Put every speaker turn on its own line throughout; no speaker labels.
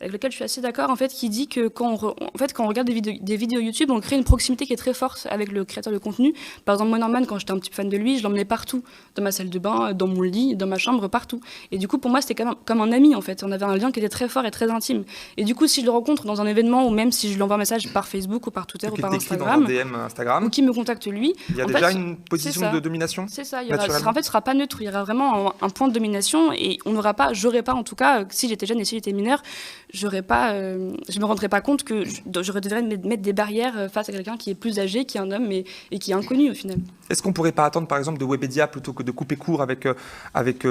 avec lequel je suis assez d'accord, en fait, qui dit que quand on regarde des vidéos YouTube, on crée une proximité qui est très forte avec le créateur de contenu. Par exemple, moi, Norman, quand j'étais un petit fan de lui, je l'emmenais partout, dans ma salle de bain, dans mon lit, dans ma chambre, partout. Et du coup, pour moi, c'était comme un ami, en fait. On avait un lien qui était très fort et très intime. Et du coup, si je le rencontre dans un événement, ou même si je lui envoie un message par Facebook ou par Twitter ou par
T'écris dans un
Instagram,
DM Instagram.
ou qui me contacte lui,
Il y a
en
déjà
fait,
une position de domination
c'est ça.
naturellement.
En fait, ce sera pas neutre. Il y aura vraiment un point de domination et j'aurais pas, en tout cas, si j'étais jeune et si j'étais mineure, je me rendrais pas compte que j'aurais devrais mettre des barrières face à quelqu'un qui est plus âgé, qui est un homme et qui est inconnu au final.
Est-ce qu'on pourrait pas attendre, par exemple, de Webedia, plutôt que de couper court avec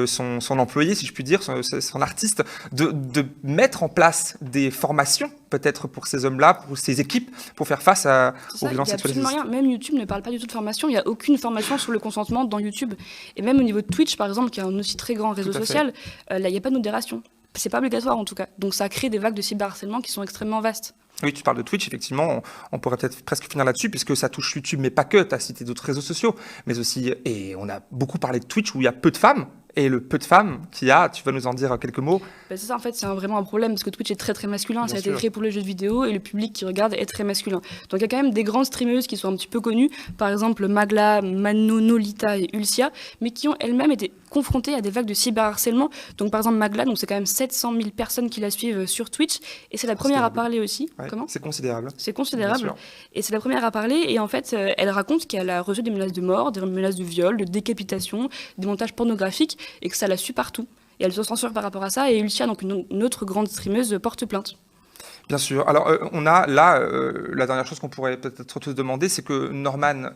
son employé, si je puis dire, son artiste, de mettre en place des formations, peut-être pour ces hommes-là, pour ces équipes, pour faire face aux violences sexuelles?
Il y a absolument rien. Même YouTube ne parle pas du tout de formation. Il n'y a aucune formation sur le consentement dans YouTube. Et même au niveau de Twitch, par exemple, qui est un aussi très grand réseau social, là, il n'y a pas de modération. C'est pas obligatoire, en tout cas. Donc ça crée des vagues de cyberharcèlement qui sont extrêmement vastes.
Oui, tu parles de Twitch, effectivement, on pourrait peut-être presque finir là-dessus, puisque ça touche YouTube, mais pas que, tu as cité d'autres réseaux sociaux, mais aussi, et on a beaucoup parlé de Twitch, où il y a peu de femmes, et le peu de femmes qu'il y a, tu vas nous en dire quelques mots?
C'est ça, en fait, c'est vraiment un problème, parce que Twitch est très très masculin, ça a été créé pour les jeux de vidéo, et le public qui regarde est très masculin. Donc il y a quand même des grandes streameuses qui sont un petit peu connues, par exemple Magla, Manonolita et Ulcia, mais qui ont elles-mêmes été confrontées à des vagues de cyberharcèlement. Donc par exemple Magla, c'est quand même 700 000 personnes qui la suivent sur Twitch, et c'est la première à parler aussi.
Ouais,
Comment ?
c'est considérable.
C'est considérable, et c'est la première à parler, et en fait, elle raconte qu'elle a reçu des menaces de mort, des menaces de viol, de décapitation, des montages pornographiques, et que ça la suit partout. Et elle se censure par rapport à ça, et Ulcia, donc une autre grande streameuse, porte plainte.
Bien sûr. Alors, on a là, la dernière chose qu'on pourrait peut-être te demander, c'est que Norman